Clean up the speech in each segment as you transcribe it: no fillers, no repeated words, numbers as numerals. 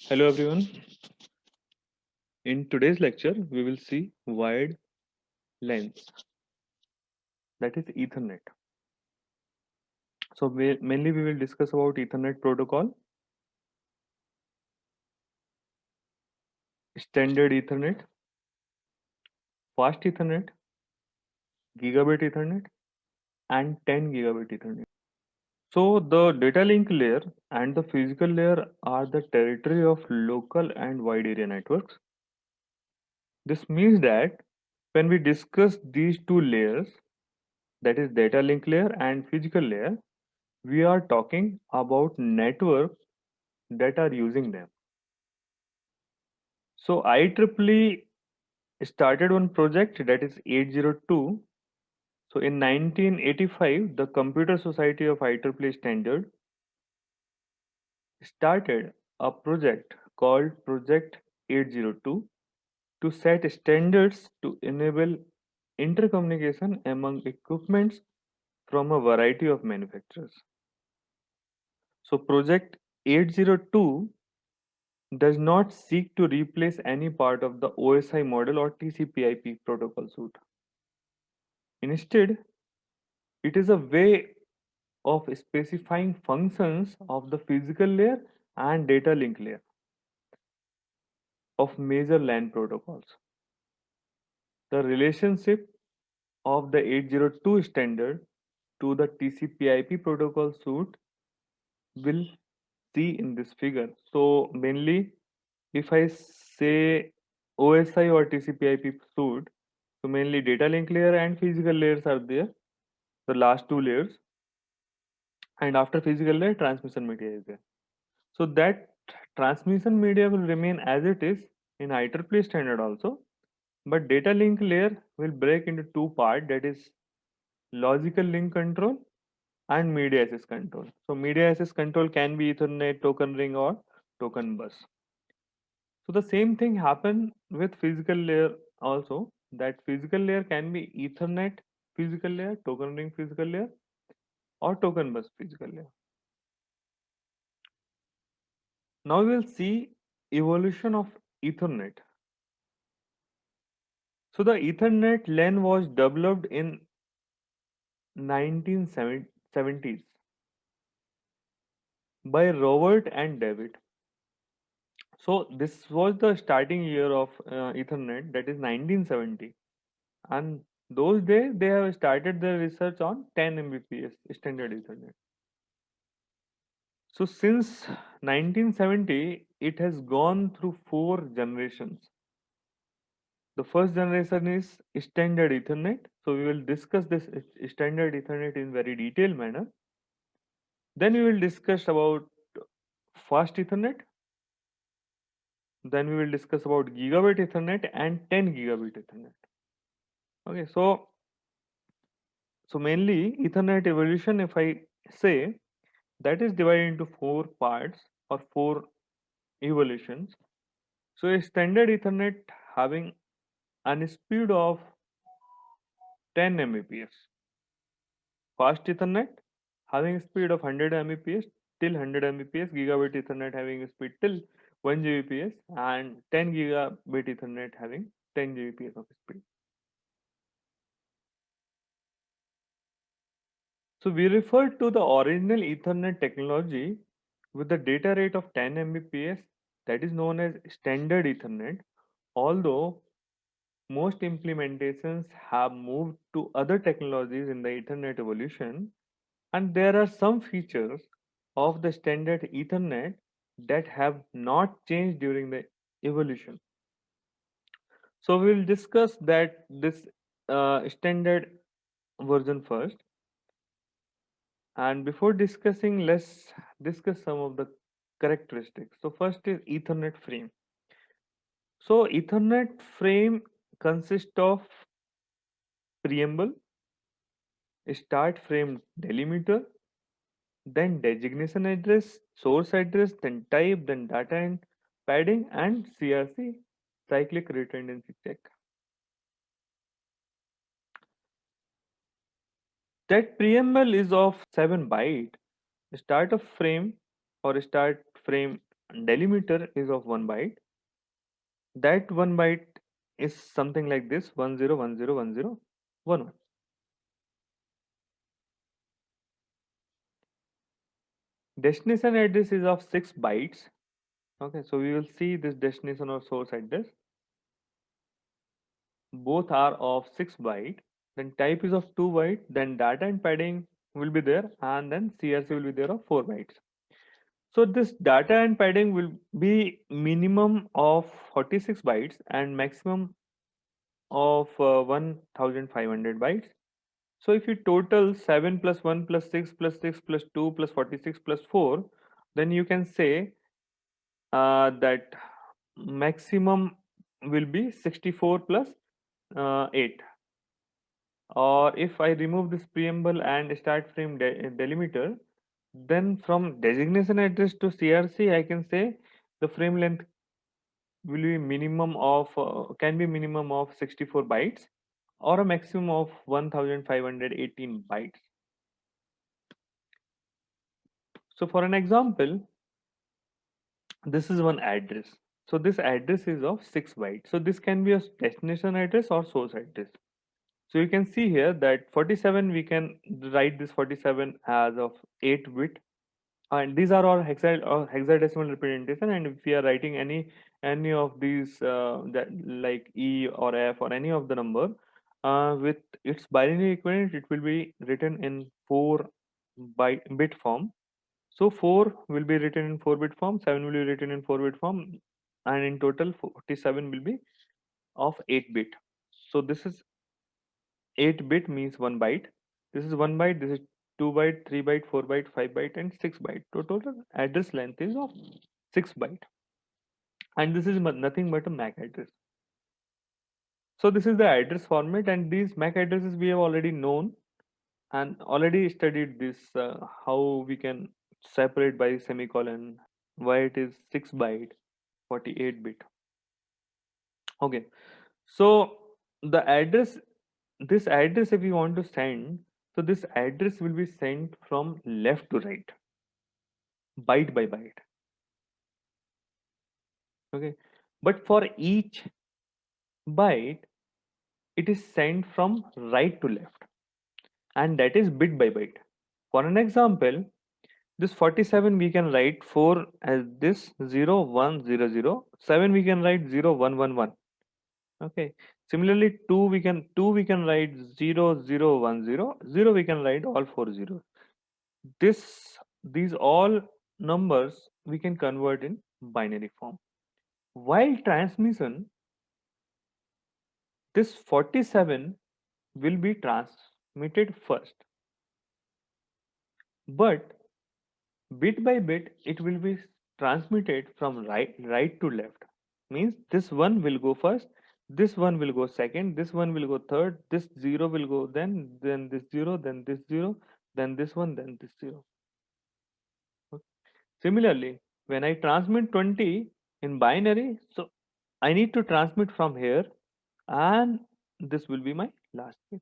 Hello everyone. In today's lecture, we will see wide lens, that is Ethernet. So mainly we will discuss about Ethernet protocol, standard Ethernet, fast Ethernet, gigabit Ethernet, and 10 gigabit Ethernet. So the data link layer and the physical layer are the territory of local and wide area networks. This means that when we discuss these two layers, that is data link layer and physical layer, we are talking about network that are using them. So IEEE started one project, that is 802. So in 1985, the Computer Society of IEEE Standard started a project called Project 802 to set standards to enable intercommunication among equipments from a variety of manufacturers. So Project 802 does not seek to replace any part of the OSI model or TCP/IP protocol suite. Instead, it is a way of specifying functions of the physical layer and data link layer of major LAN protocols. The relationship of the 802 standard to the TCP/IP protocol suite will see in this figure. So mainly, if I say OSI or TCP/IP suite, so mainly data link layer and physical layers are there, the last two layers, and after physical layer, transmission media is there. So that transmission media will remain as it is in IEEE standard also, but data link layer will break into two parts, that is logical link control and media access control. So media access control can be Ethernet, token ring, or token bus. So the same thing happen with physical layer also, that physical layer can be Ethernet physical layer, token ring physical layer, or token bus physical layer. Now we will see evolution of Ethernet. So the Ethernet LAN was developed in 1970s by Robert and David. So this was the starting year of Ethernet, that is 1970, and those days they have started their research on 10 Mbps standard Ethernet. So since 1970, it has gone through four generations. The first generation is standard Ethernet. So we will discuss this standard Ethernet in very detailed manner. Then we will discuss about fast Ethernet. Then we will discuss about gigabit Ethernet and 10 gigabit Ethernet. Okay, so mainly Ethernet evolution, if I say, that is divided into four parts or four evolutions. So a standard Ethernet having a speed of 10 Mbps. Fast Ethernet having a speed of 100 Mbps till 100 Mbps. Gigabit Ethernet having a speed till 1 Gbps, and 10 gigabit Ethernet having 10 Gbps of speed. So we refer to the original Ethernet technology with the data rate of 10 Mbps, that is known as standard Ethernet, although most implementations have moved to other technologies in the Ethernet evolution, and there are some features of the standard Ethernet that have not changed during the evolution. So we will discuss that this standard version first. And before discussing, let's discuss some of the characteristics. So first is Ethernet frame. So Ethernet frame consists of preamble, start frame delimiter, then designation address, source address, then type, then data and padding, and CRC, cyclic redundancy check. That preamble is of 7 byte. Start of frame or start frame delimiter is of 1 byte. That 1 byte is something like this: 10101011. Destination address is of 6 bytes. Okay, so we will see this destination or source address. Both are of 6 byte. Then type is of 2 byte. Then data and padding will be there, and then CRC will be there of 4 bytes. So this data and padding will be minimum of 46 bytes and maximum of 1500 bytes. So if you total 7 plus 1 plus 6 plus 6 plus 2 plus 46 plus 4, then you can say that maximum will be 64 plus 8. Or if I remove this preamble and start frame delimiter, then from designation address to CRC, I can say the frame length will be minimum of can be minimum of 64 bytes or a maximum of 1518 bytes. So for an example, this is one address. So this address is of 6 bytes. So this can be a destination address or source address. So you can see here that 47, we can write this 47 as of 8 bit, and these are all hexadecimal representation. And if we are writing any of these that like E or F or any of the number with its binary equivalent, it will be written in 4 bit form. So 4 will be written in 4-bit form, 7 will be written in 4-bit form, and in total 47 will be of 8 bit. So this is 8 bit means 1 byte. This is 1 byte, this is 2 byte, 3 byte, 4 byte, 5 byte, and 6 byte. So total address length is of 6 byte. And this is nothing but a MAC address. So this is the address format, and these MAC addresses we have already known and already studied this how we can separate by semicolon, why it is 6 byte, 48 bit. Okay, so the address, this address, if we want to send, so this address will be sent from left to right, byte by byte. Okay, but for each byte, it is sent from right to left, and that is bit by byte. For an example, this 47 we can write 4 as this 0100, 7 we can write 0111. Okay, similarly 2 we can write 0010, 0 we can write all 4 zeros. These all numbers we can convert in binary form. While transmission, this 47 will be transmitted first, but bit by bit it will be transmitted from right to left. Means this one will go first, this one will go second, this one will go third, this 0 will go then this 0, then this 0, then this one, then this 0. Similarly, when I transmit 20 in binary, so I need to transmit from here, and this will be my last bit.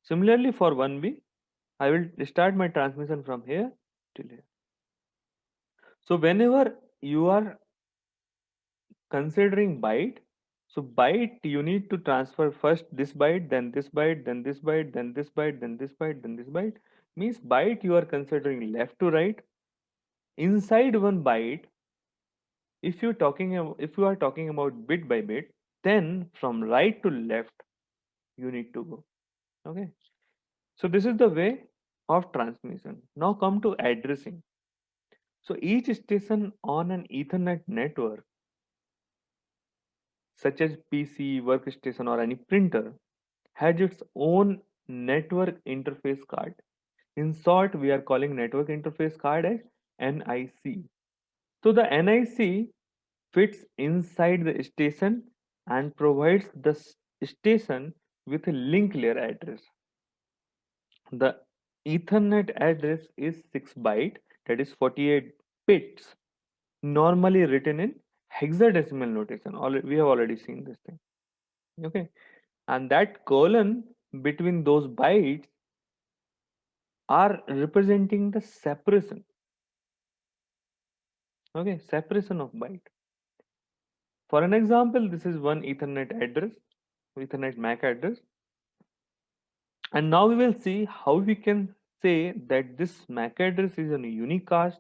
Similarly, for 1B, I will start my transmission from here till here. So whenever you are considering byte, so byte you need to transfer first this byte, then this byte, then this byte, then this byte, then this byte, then this byte. Means byte you are considering left to right. Inside one byte, if you are talking about bit by bit, then from right to left you need to go. Okay, so this is the way of transmission. Now come to addressing. So each station on an Ethernet network, such as PC, workstation, or any printer, has its own network interface card. In short, we are calling network interface card as NIC. So the NIC fits inside the station and provides the station with a link layer address. The Ethernet address is 6 byte, that is 48 bits, normally written in hexadecimal notation. We have already seen this thing. Okay, and that colon between those bytes are representing the separation. Okay, separation of byte. For an example, this is one Ethernet address, Ethernet MAC address, and now we will see how we can say that this MAC address is a unicast.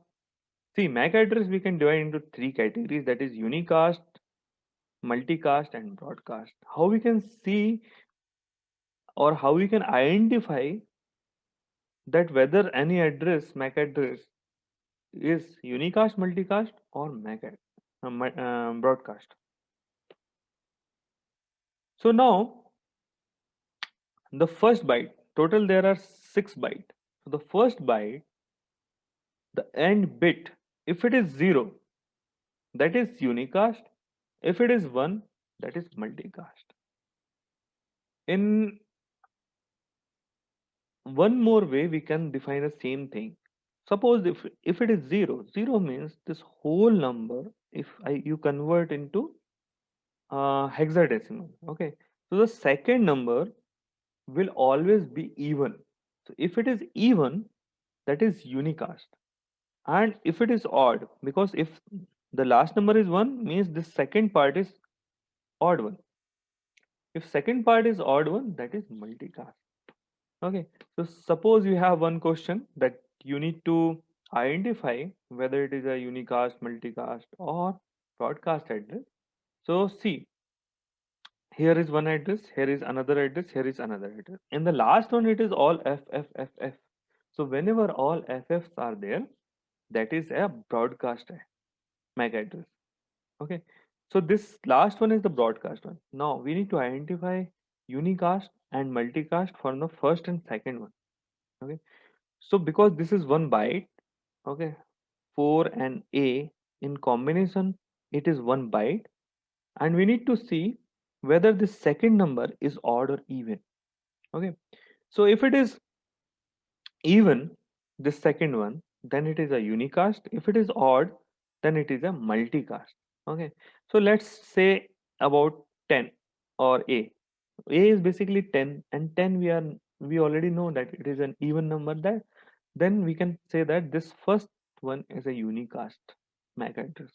See, MAC address we can divide into three categories, that is unicast, multicast, and broadcast. How we can see or how we can identify that whether any address, MAC address, is unicast, multicast, or broadcast. So now the first byte, total there are 6 bytes. So the first byte, the end bit, if it is 0, that is unicast. If it is 1, that is multicast. In one more way, we can define the same thing. Suppose if it is 0, 0 means this whole number, if you convert into hexadecimal, okay? So the second number will always be even. So if it is even, that is unicast. And if it is odd, because if the last number is 1, means the second part is odd one. If second part is odd one, that is multicast. Okay, so suppose you have one question that you need to identify whether it is a unicast, multicast, or broadcast address. So see, here is one address, here is another address, here is another address. In the last one, it is all F, F, F, F. So whenever all FFs are there, that is a broadcast MAC address. Okay, so this last one is the broadcast one. Now we need to identify unicast and multicast for the first and second one. Okay, so because this is one byte, okay, 4 and A in combination, it is one byte, and we need to see whether the second number is odd or even. Okay, so if it is even, the second one, then it is a unicast. If it is odd, then it is a multicast. Okay, so let's say about 10 or A is basically 10, and 10 we already know that it is an even number. That then we can say that this first one is a unicast MAC address.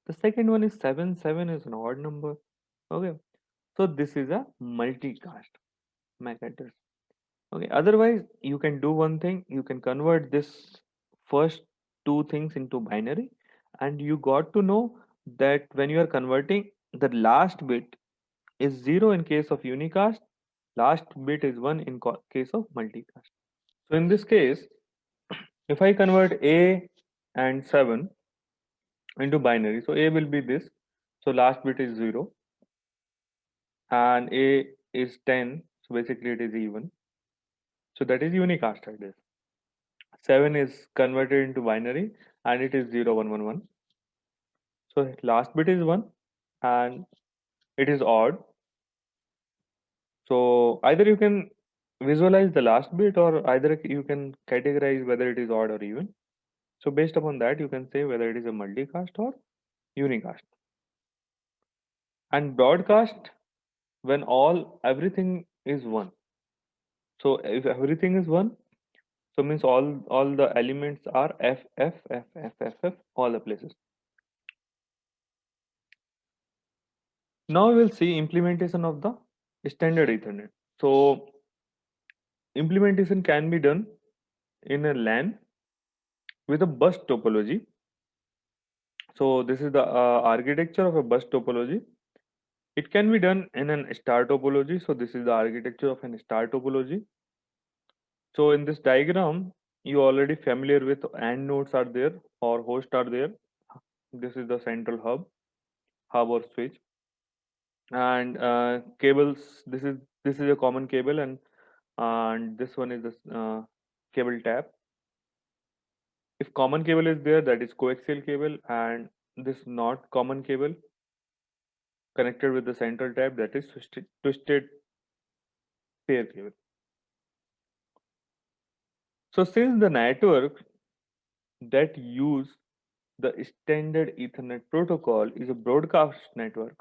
The second one is 7. 7 is an odd number. Okay, so this is a multicast MAC address. Okay, otherwise you can do one thing, you can convert this first two things into binary, and you got to know that when you are converting, the last bit is 0 in case of unicast, last bit is 1 in case of multicast. So in this case, if I convert A and 7 into binary, so A will be this, so last bit is 0, and A is 10, so basically it is even, so that is unicast address. 7 is converted into binary and it is 0 1 1 1. So last bit is 1 and it is odd. So either you can visualize the last bit or either you can categorize whether it is odd or even. So based upon that, you can say whether it is a multicast or unicast. And broadcast, when everything is 1. So if everything is 1, so means all the elements are F F F F F F all the places. Now we will see implementation of the standard Ethernet. So implementation can be done in a LAN with a bus topology. So this is the architecture of a bus topology. It can be done in an star topology. So this is the architecture of an star topology. So in this diagram, you already familiar with AND nodes are there or host are there. This is the central hub or switch, and cables. This is a common cable, and this one is the cable tap. If common cable is there, that is coaxial cable, and this not common cable connected with the central tap, that is twisted pair cable. So since the network that use the standard Ethernet protocol is a broadcast network,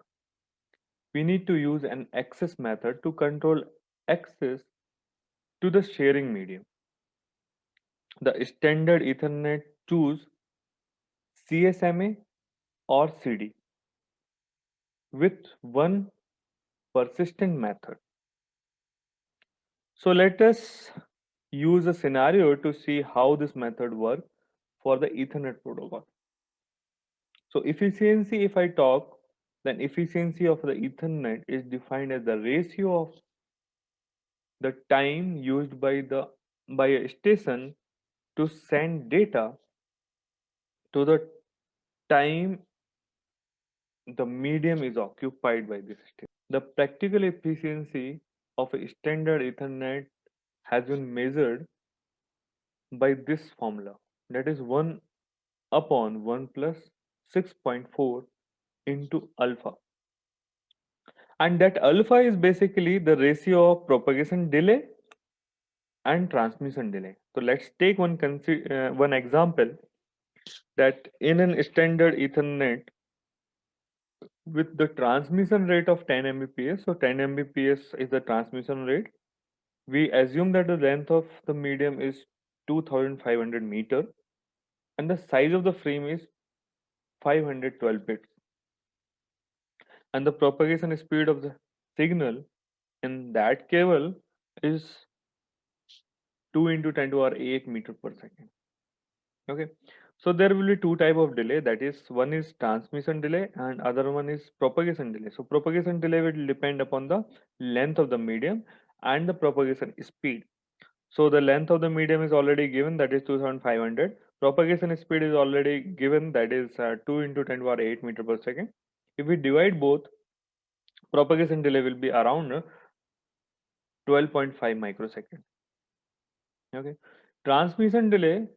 we need to use an access method to control access to the sharing medium. The standard Ethernet choose CSMA or CD with one persistent method. So let us use a scenario to see how this method works for the Ethernet protocol. So efficiency, if I talk, then efficiency of the Ethernet is defined as the ratio of the time used by a station to send data to the time the medium is occupied by this station. The practical efficiency of a standard Ethernet has been measured by this formula, that is 1 upon 1 plus 6.4 into alpha, and that alpha is basically the ratio of propagation delay and transmission delay. So let's take one example, that in an standard Ethernet with the transmission rate of 10 Mbps, so 10 Mbps is the transmission rate. We assume that the length of the medium is 2500 meter and the size of the frame is 512 bits, and the propagation speed of the signal in that cable is 2 into 10 to the power 8 meter per second. Okay, so there will be two type of delay, that is one is transmission delay and other one is propagation delay. So propagation delay will depend upon the length of the medium and the propagation speed. So the length of the medium is already given, that is 2500. Propagation speed is already given, that is 2 into 10 to the power 8 meter per second. If we divide both, propagation delay will be around 12.5 microsecond. Okay, transmission delay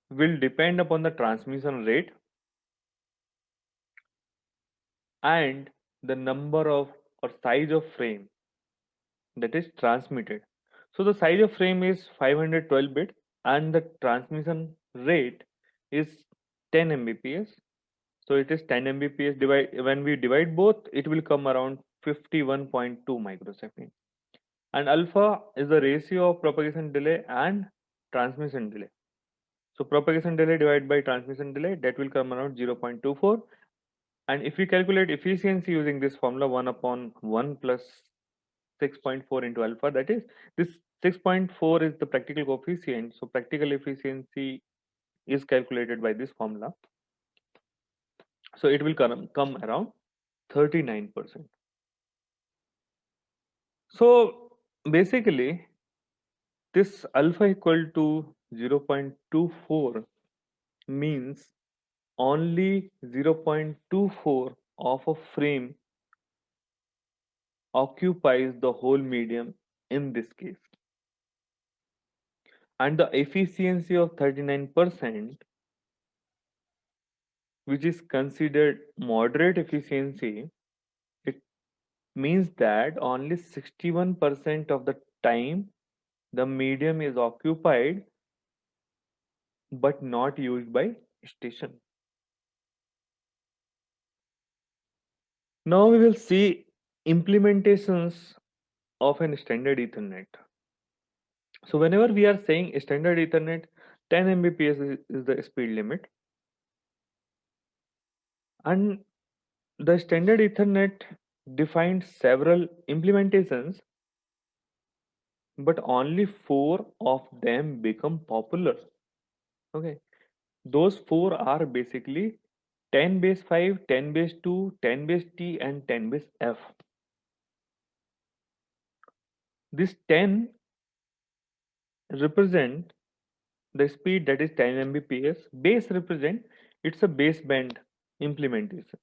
will depend upon the transmission rate and the number of or size of frame that is transmitted. So the size of frame is 512 bit and the transmission rate is 10 Mbps. So it is 10 Mbps divide, when we divide both it will come around 51.2 microsecond. And alpha is the ratio of propagation delay and transmission delay. So propagation delay divided by transmission delay, that will come around 0.24. And if we calculate efficiency using this formula, 1 upon 1 plus 6.4 into alpha, that is, this 6.4 is the practical coefficient. So practical efficiency is calculated by this formula. So it will come around 39%. So basically, this alpha equal to 0.24 means only 0.24 of a frame occupies the whole medium in this case. And the efficiency of 39%, which is considered moderate efficiency, it means that only 61% of the time the medium is occupied but not used by station. Now we will see implementations of an standard Ethernet. So whenever we are saying standard Ethernet, 10 Mbps is the speed limit, and the standard Ethernet defines several implementations, but only four of them become popular. Okay, those four are basically 10 base 5, 10 base 2, 10 base T, and 10 base F. This 10 represent the speed, that is 10 Mbps. Base represent it's a baseband implementation.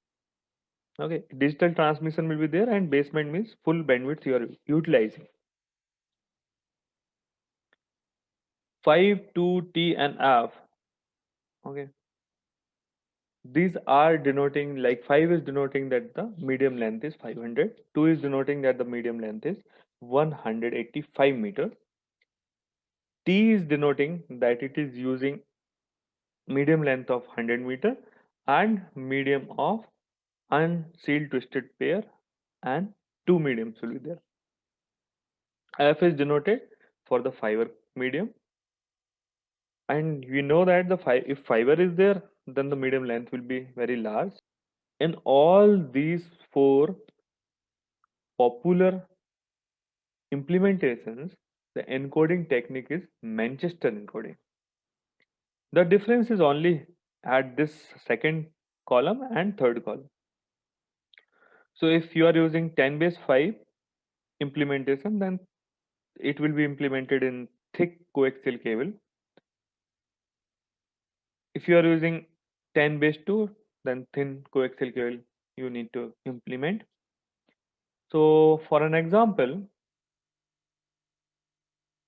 Okay, digital transmission will be there, and baseband means full bandwidth you are utilizing. 5, 2, T, and F. Okay, these are denoting, like 5 is denoting that the medium length is 500, 2 is denoting that the medium length is 185 meter, T is denoting that it is using medium length of 100 meter and medium of unsealed twisted pair, and two mediums will be there. F is denoted for the fiber medium, and we know that if fiber is there, then the medium length will be very large. In all these four popular implementations, the encoding technique is Manchester encoding. The difference is only at this second column and third column. So if you are using 10 base 5 implementation, then it will be implemented in thick coaxial cable. If you are using 10 base 2, then thin coaxial cable you need to implement. So for an example,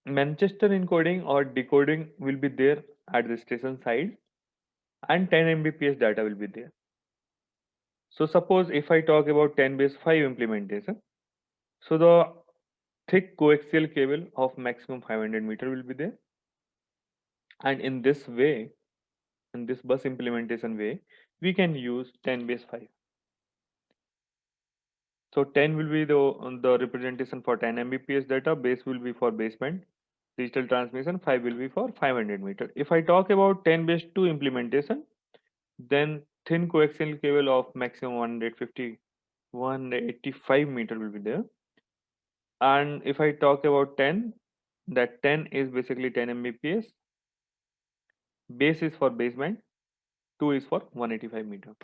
Manchester encoding or decoding will be there at the station side and 10 Mbps data will be there. So suppose if I talk about 10 base 5 implementation, so the thick coaxial cable of maximum 500 meter will be there, and in this way, in this bus implementation way, we can use 10 base 5. So 10 will be the representation for 10 Mbps data, base will be for baseband, digital transmission, 5 will be for 500 meter. If I talk about 10 base 2 implementation, then thin coaxial cable of maximum 150, 185 meter will be there. And if I talk about 10, that 10 is basically 10 Mbps, base is for baseband, 2 is for 185 meter.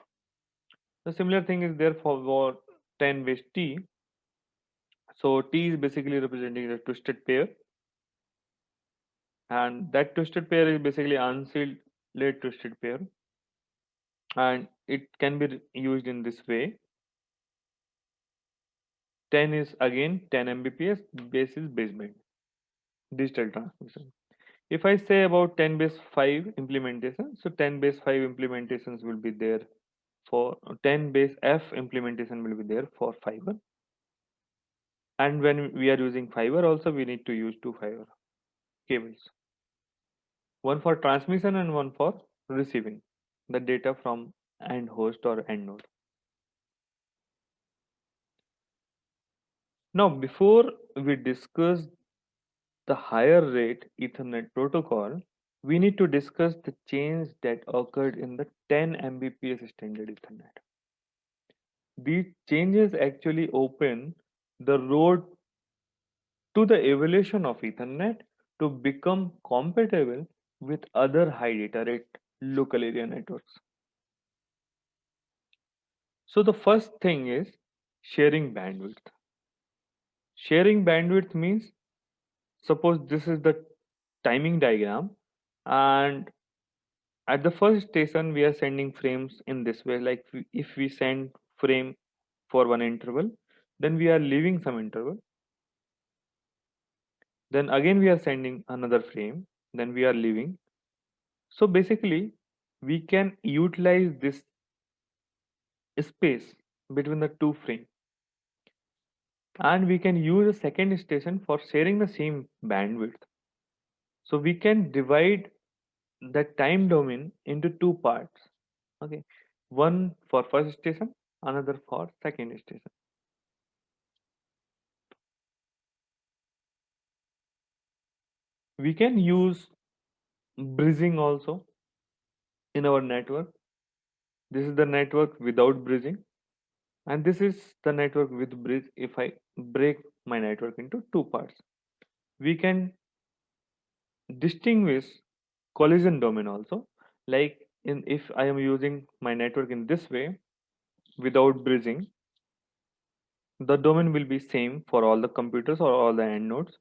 The similar thing is there for 10 base T. So T is basically representing the twisted pair, and that twisted pair is basically unsealed late twisted pair, and it can be used in this way. 10 is again 10 Mbps, base is baseband, digital transmission. If I say about 10 base 5 implementation, so 10 base 5 implementations will be there for 10 base F implementation will be there for fiber. And when we are using fiber also, we need to use two fiber cables, one for transmission and one for receiving the data from end host or end node. Now, before we discuss the higher rate Ethernet protocol, we need to discuss the change that occurred in the 10 Mbps standard Ethernet. These changes actually open the road to the evolution of Ethernet to become compatible with other high data rate local area networks. So the first thing is sharing bandwidth. Sharing bandwidth means, suppose this is the timing diagram, and at the first station we are sending frames in this way, like if we send frame for one interval, then we are leaving some interval, then again we are sending another frame, then we are leaving. So basically we can utilize this space between the two frames, and we can use a second station for sharing the same bandwidth. So we can divide the time domain into two parts. Okay, one for first station, another for second station. We can use bridging also in our network. This is the network without bridging, and this is the network with bridge. If I break my network into two parts, we can distinguish collision domain also. Like in, if I am using my network in this way without bridging, the domain will be same for all the computers or all the end nodes.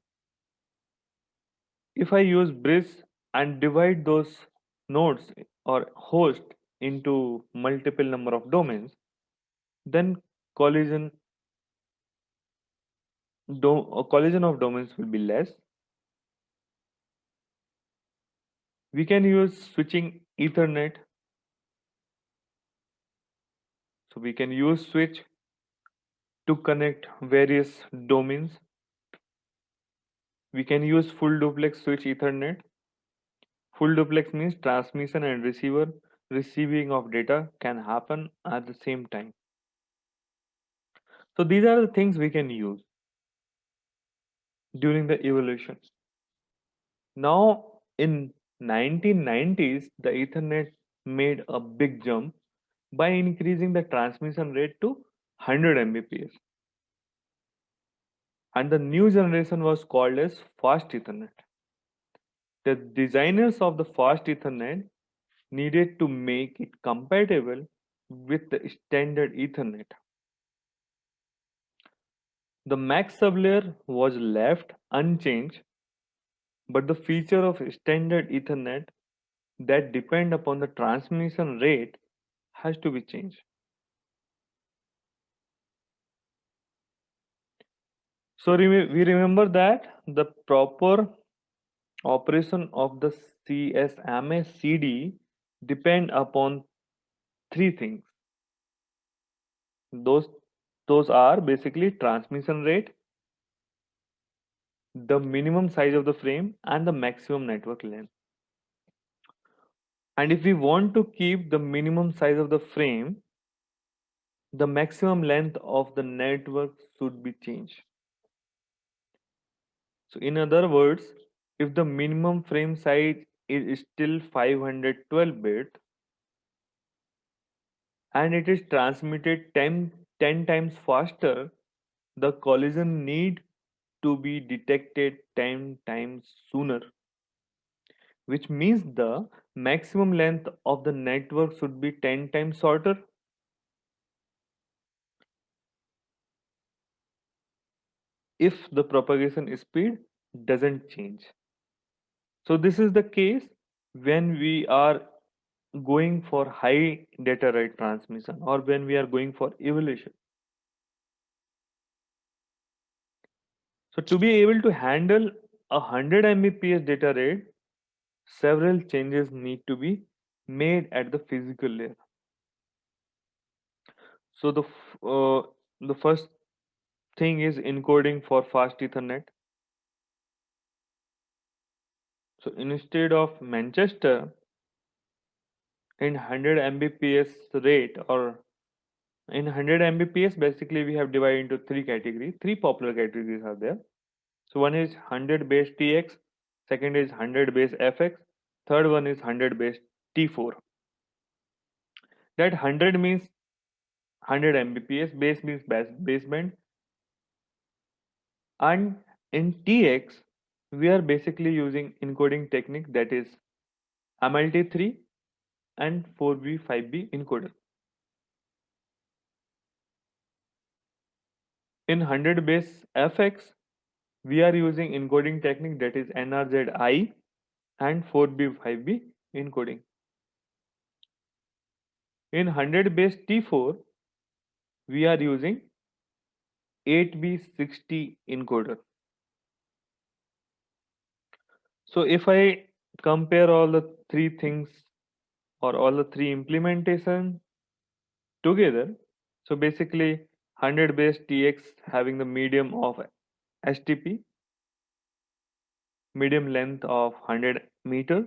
If I use bridge and divide those nodes or host into multiple number of domains, then collision collision of domains will be less. We can use switching Ethernet. So we can use switch to connect various domains. We can use full duplex switch Ethernet. Full duplex means transmission and receiving of data can happen at the same time. So these are the things we can use during the evolution. Now in 1990s, the Ethernet made a big jump by increasing the transmission rate to 100 Mbps, and the new generation was called as fast Ethernet. The designers of the fast Ethernet needed to make it compatible with the standard Ethernet. The MAC sublayer was left unchanged, but the feature of standard Ethernet that depend upon the transmission rate has to be changed. So we remember that the proper operation of the CSMA CD depend upon three things. Those those are basically transmission rate, the minimum size of the frame, and the maximum network length. And if we want to keep the minimum size of the frame, the maximum length of the network should be changed. So in other words, if the minimum frame size is still 512 bit and it is transmitted 10 times faster, the collision need to be detected 10 times sooner, which means the maximum length of the network should be 10 times shorter. If the propagation speed doesn't change. So this is the case when we are going for high data rate transmission or when we are going for evolution. So to be able to handle 100 Mbps data rate, several changes need to be made at the physical layer. So the first thing is encoding for fast Ethernet. So instead of Manchester in 100 Mbps rate or in 100 Mbps, basically we have divided into three categories. Three popular categories are there. So one is 100 base TX, second is 100 base FX, third one is 100 base T4. That 100 means 100 Mbps, base means baseband, and in TX we are basically using encoding technique that is MLT3 and 4B 5B encoder. In 100 base FX we are using encoding technique that is NRZI and 4B 5B encoding. In 100 base T4 we are using 8B60 encoder. So if I compare all the three things or all the three implementation together, so basically 100 base TX having the medium of STP, medium length of 100 meter,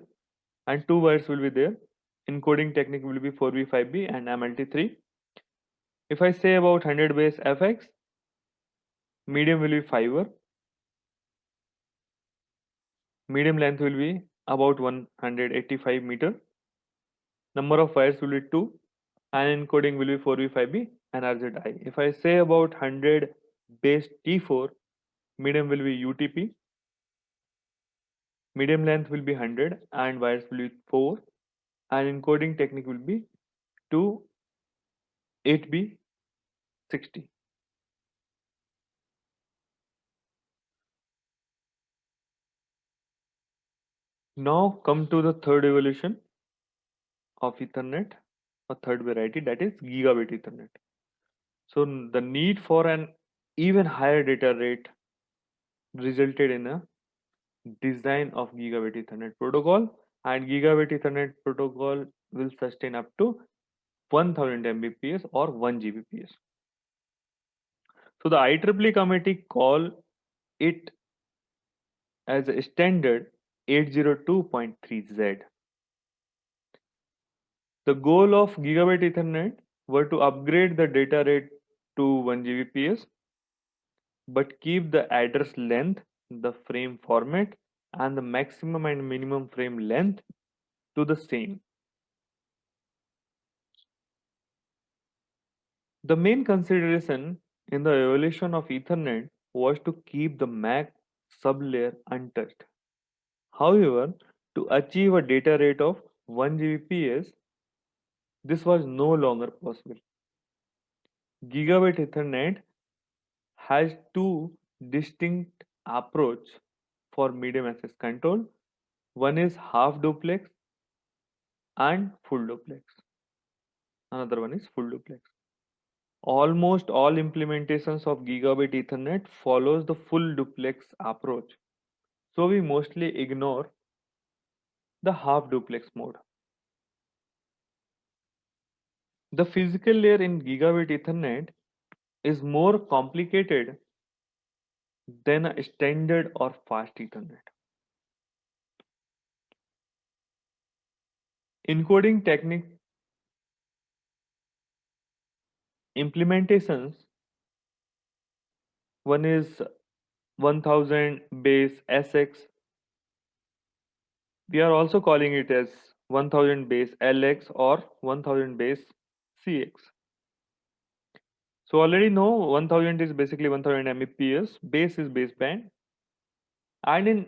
and two wires will be there. Encoding technique will be 4B 5B and MLT3. If I say about 100 base FX, medium will be fiber, medium length will be about 185 meter, number of wires will be 2, and encoding will be 4B 5B and RZI. If I say about 100 base T4, medium will be UTP, medium length will be 100 and wires will be 4, and encoding technique will be 2 8B60. Now come to the third evolution of Ethernet, a third variety, that is gigabit Ethernet. So the need for an even higher data rate resulted in a design of gigabit Ethernet protocol, and gigabit Ethernet protocol will sustain up to 1000 Mbps or 1 Gbps. So the IEEE committee call it as a standard 802.3Z. The goal of gigabit Ethernet were to upgrade the data rate to 1 Gbps but keep the address length, the frame format, and the maximum and minimum frame length to the same. The main consideration in the evolution of Ethernet was to keep the MAC sublayer untouched. However, to achieve a data rate of 1 Gbps, this was no longer possible. Gigabit Ethernet has two distinct approach for medium access control. One is half duplex and full duplex. Another one is full duplex. Almost all implementations of gigabit Ethernet follows the full duplex approach. So we mostly ignore the half duplex mode. The physical layer in gigabit Ethernet is more complicated than a standard or fast Ethernet. Encoding technique implementations, one is 1000 base SX. We are also calling it as 1000 base LX or 1000 base CX. So already know 1000 is basically 1000 Mbps, base is baseband, and in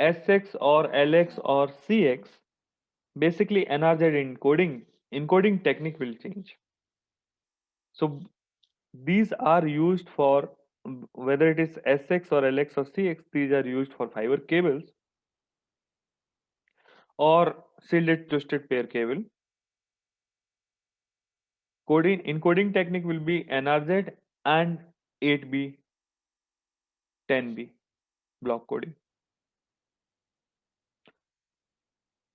SX or LX or CX, basically NRZ encoding technique will change. So these are used for whether it is SX or LX or CX, these are used for fiber cables or shielded twisted pair cable. Encoding technique will be NRZ and 8B, 10B block coding.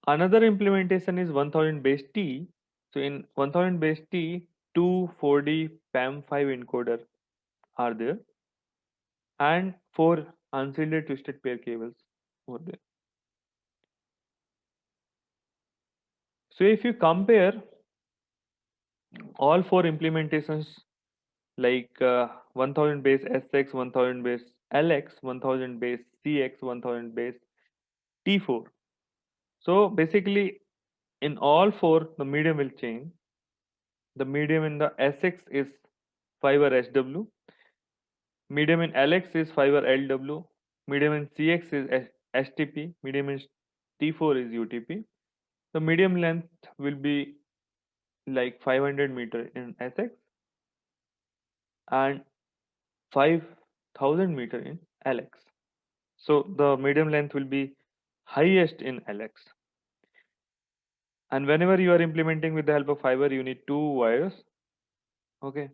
Another implementation is 1000 base T. So in 1000 base T, two 4D PAM5 encoder are there and four unshielded twisted pair cables over there. So if you compare all four implementations like 1000 base SX, 1000 base LX, 1000 base CX, 1000 base T4. So basically in all four the medium will change. The medium in the SX is fiber SW, medium in LX is fiber LW, medium in CX is STP, medium in T4 is UTP. The medium length will be like 500 meter in SX and 5000 meter in LX. So the medium length will be highest in LX. And whenever you are implementing with the help of fiber, you need two wires. Okay.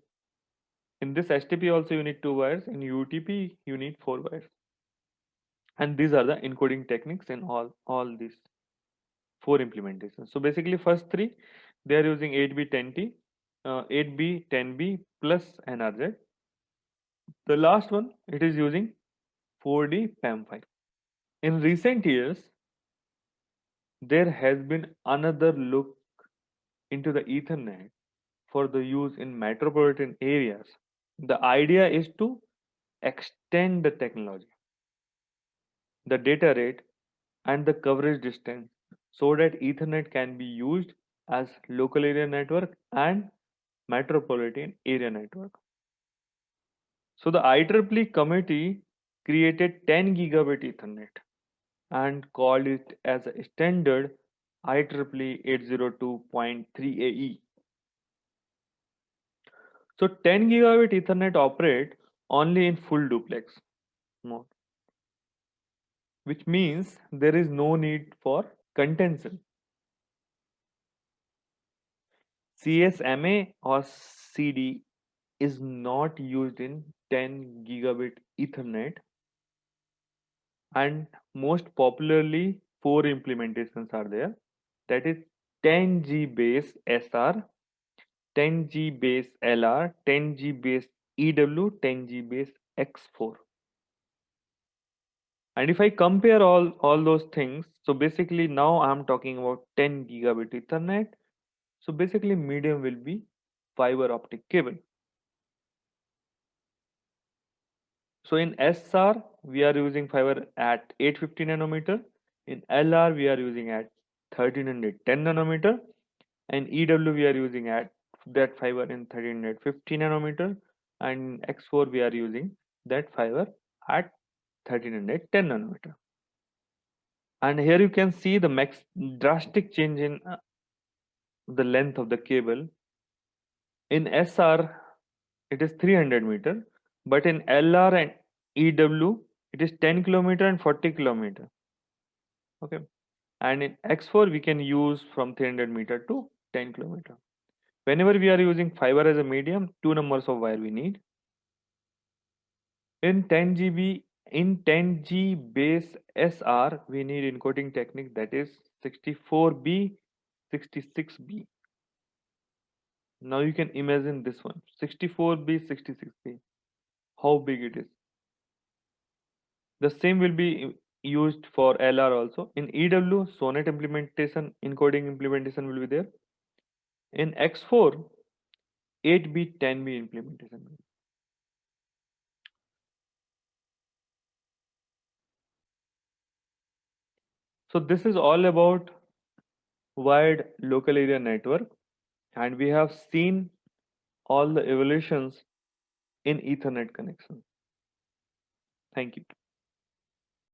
In this STP also you need two wires. In UTP you need four wires. And these are the encoding techniques in all these four implementations. So basically first three, they are using 8B 10T, 8B 10B plus NRZ. The last one, it is using 4D PAM5. In recent years, there has been another look into the Ethernet for the use in metropolitan areas. The idea is to extend the technology, the data rate, and the coverage distance so that Ethernet can be used as local area network and metropolitan area network. So the IEEE committee created 10 gigabit Ethernet and called it as a standard IEEE 802.3AE. So 10 gigabit Ethernet operate only in full duplex mode, which means there is no need for contention. CSMA or CD is not used in 10 gigabit Ethernet, and most popularly four implementations are there, that is 10G base SR, 10G base LR, 10G base EW, 10G base X4. And if I compare all those things, so basically now I'm talking about 10 gigabit Ethernet. So basically medium will be fiber optic cable. So in SR we are using fiber at 850 nanometer. In LR we are using at 1310 nanometer, and EW we are using at that fiber in 1350 nanometer, and X4 we are using that fiber at 1310 nanometer. And here you can see the max drastic change in the length of the cable. In SR it is 300 meter, but in LR and EW it is 10 kilometer and 40 kilometer. Okay, and in X4 we can use from 300 meter to 10 kilometer. Whenever we are using fiber as a medium, two numbers of wire we need. In 10G base SR, we need encoding technique that is 64B, 66B. Now you can imagine this one, 64B, 66B, how big it is. The same will be used for LR also. In EW, SONET implementation, encoding implementation will be there. In X4, 8B, 10B implementation. So this is all about wired local area network, and we have seen all the evolutions in Ethernet connection. Thank you.